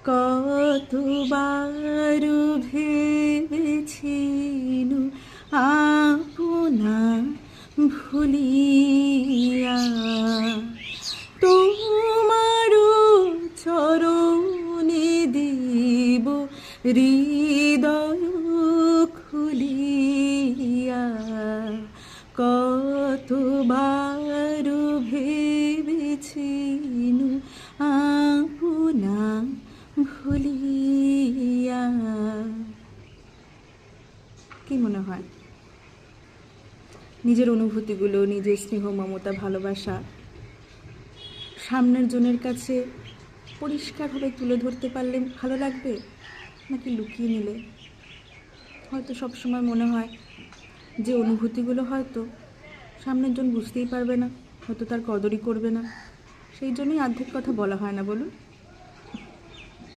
কতবার ভেবেছিল আপনা ভুলিয়া তোমারও চরণে দেব হৃদয় খুলিয়া। কতবার ভেবেছিল আপনা ভুলিয়া। কি মনে হয় নিজের অনুভূতিগুলো, নিজের স্নেহ মমতা ভালোবাসা সামনের জনের কাছে পরিষ্কারভাবে তুলে ধরতে পারলে ভালো লাগবে, নাকি লুকিয়ে নিলে? হয়তো সবসময় মনে হয় যে অনুভূতিগুলো হয়তো সামনের জন বুঝতেই পারবে না, হয়তো তার কদরই করবে না, সেই জন্যই অর্ধেক কথা বলা হয় না, বলুন।